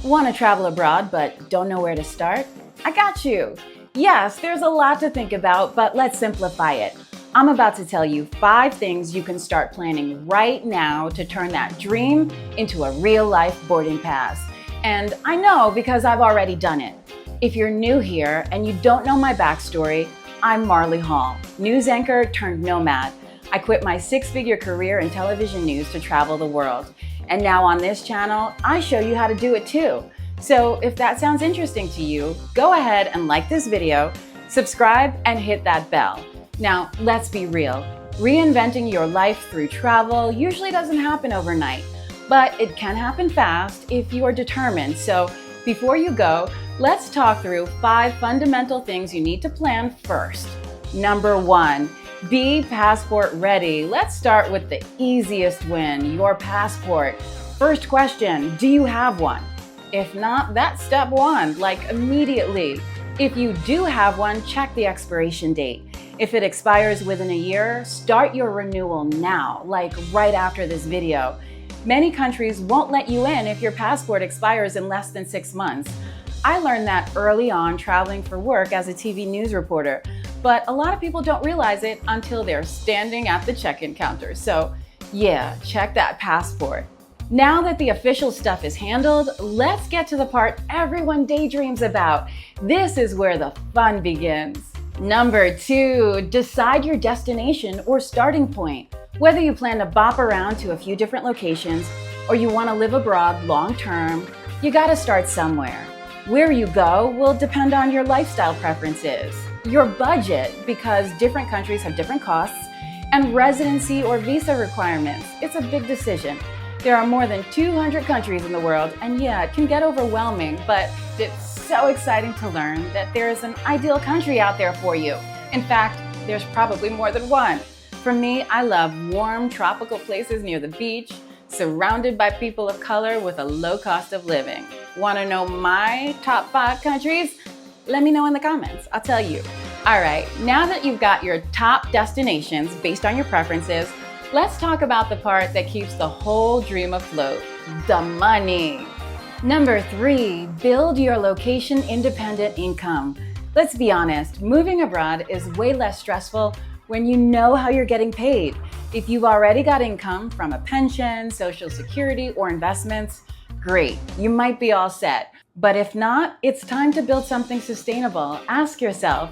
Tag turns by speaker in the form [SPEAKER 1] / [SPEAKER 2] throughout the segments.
[SPEAKER 1] Want to travel abroad but don't know where to start? I got you. Yes, there's a lot to think about, but let's simplify it. I'm about to tell you 5 things you can start planning right now to turn that dream into a real-life boarding pass. And I know because I've already done it. If you're new here and you don't know my backstory, I'm Marlie Hall, news anchor turned nomad. I quit my 6-figure career in television news to travel the world. And now on this channel, I show you how to do it too. So if that sounds interesting to you, go ahead and like this video, subscribe, and hit that bell. Now, let's be real. Reinventing your life through travel usually doesn't happen overnight, but it can happen fast if you are determined. So before you go, let's talk through 5 fundamental things you need to plan first. Number 1. Be passport ready. Let's start with the easiest win, your passport. First question, do you have one? If not, that's step 1, like immediately. If you do have one, check the expiration date. If it expires within a year, start your renewal now, like right after this video. Many countries won't let you in if your passport expires in less than 6 months. I learned that early on traveling for work as a TV news reporter. But a lot of people don't realize it until they're standing at the check-in counter. So yeah, check that passport. Now that the official stuff is handled, let's get to the part everyone daydreams about. This is where the fun begins. Number 2, decide your destination or starting point. Whether you plan to bop around to a few different locations or you want to live abroad long-term, you got to start somewhere. Where you go will depend on your lifestyle preferences, your budget, because different countries have different costs, and residency or visa requirements. It's a big decision. There are more than 200 countries in the world, and yeah, it can get overwhelming, but it's so exciting to learn that there is an ideal country out there for you. In fact, there's probably more than one. For me, I love warm tropical places near the beach, surrounded by people of color with a low cost of living. Want to know my top 5 countries? Let me know in the comments. I'll tell you. All right, now that you've got your top destinations based on your preferences, let's talk about the part that keeps the whole dream afloat, the money. Number 3, build your location-independent income. Let's be honest, moving abroad is way less stressful when you know how you're getting paid. If you've already got income from a pension, Social Security, or investments, great, you might be all set. But if not, it's time to build something sustainable. Ask yourself,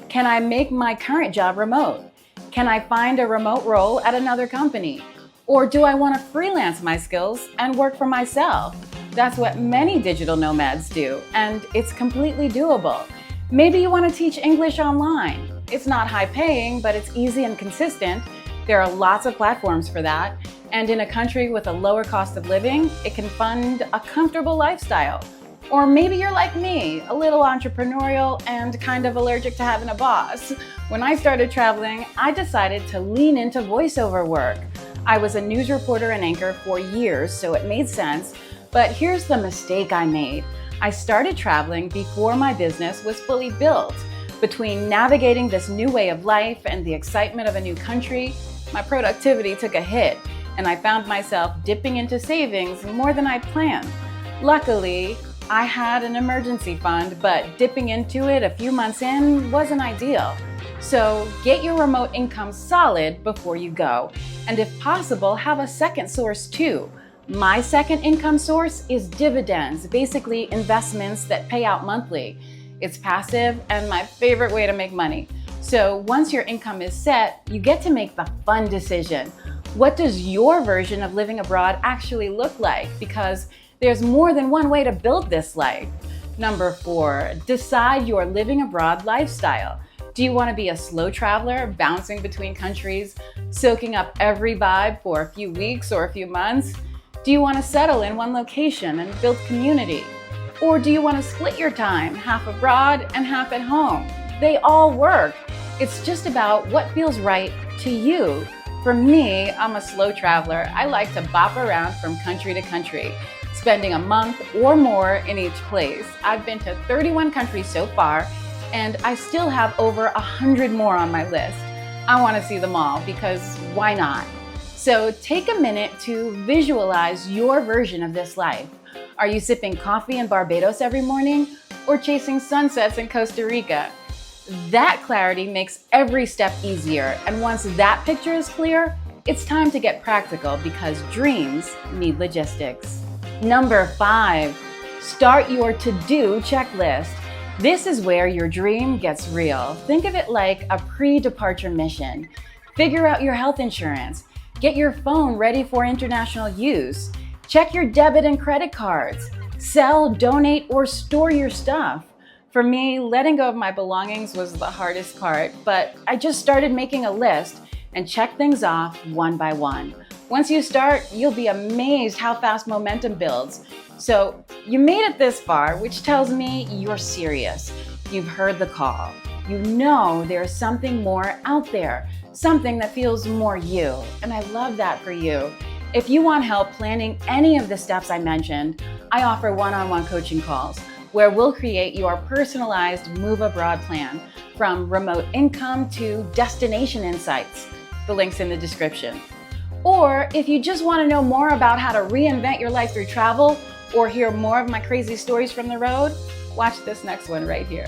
[SPEAKER 1] can I make my current job remote? Can I find a remote role at another company? Or do I want to freelance my skills and work for myself? That's what many digital nomads do, and it's completely doable. Maybe you want to teach English online. It's not high paying, but it's easy and consistent. There are lots of platforms for that. And in a country with a lower cost of living, it can fund a comfortable lifestyle. Or maybe you're like me, a little entrepreneurial and kind of allergic to having a boss. When I started traveling, I decided to lean into voiceover work. I was a news reporter and anchor for years, so it made sense. But here's the mistake I made. I started traveling before my business was fully built. Between navigating this new way of life and the excitement of a new country, my productivity took a hit, and I found myself dipping into savings more than I'd planned. Luckily, I had an emergency fund, but dipping into it a few months in wasn't ideal. So get your remote income solid before you go. And if possible, have a second source too. My second income source is dividends, basically investments that pay out monthly. It's passive and my favorite way to make money. So once your income is set, you get to make the fun decision. What does your version of living abroad actually look like? Because there's more than one way to build this life. Number 4, decide your living abroad lifestyle. Do you want to be a slow traveler, bouncing between countries, soaking up every vibe for a few weeks or a few months? Do you want to settle in one location and build community? Or do you want to split your time, half abroad and half at home? They all work. It's just about what feels right to you. For me, I'm a slow traveler. I like to bop around from country to country, spending a month or more in each place. I've been to 31 countries so far, and I still have over 100 more on my list. I want to see them all because why not? So take a minute to visualize your version of this life. Are you sipping coffee in Barbados every morning or chasing sunsets in Costa Rica? That clarity makes every step easier, and once that picture is clear, it's time to get practical because dreams need logistics. Number 5, start your to-do checklist. This is where your dream gets real. Think of it like a pre-departure mission. Figure out your health insurance. Get your phone ready for international use. Check your debit and credit cards. Sell, donate, or store your stuff. For me, letting go of my belongings was the hardest part, but I just started making a list and check things off one by one. Once you start, you'll be amazed how fast momentum builds. So you made it this far, which tells me you're serious. You've heard the call. You know there's something more out there, something that feels more you, and I love that for you. If you want help planning any of the steps I mentioned, I offer one-on-one coaching calls where we'll create your personalized move abroad plan, from remote income to destination insights. The link's in the description. Or if you just want to know more about how to reinvent your life through travel or hear more of my crazy stories from the road, watch this next one right here.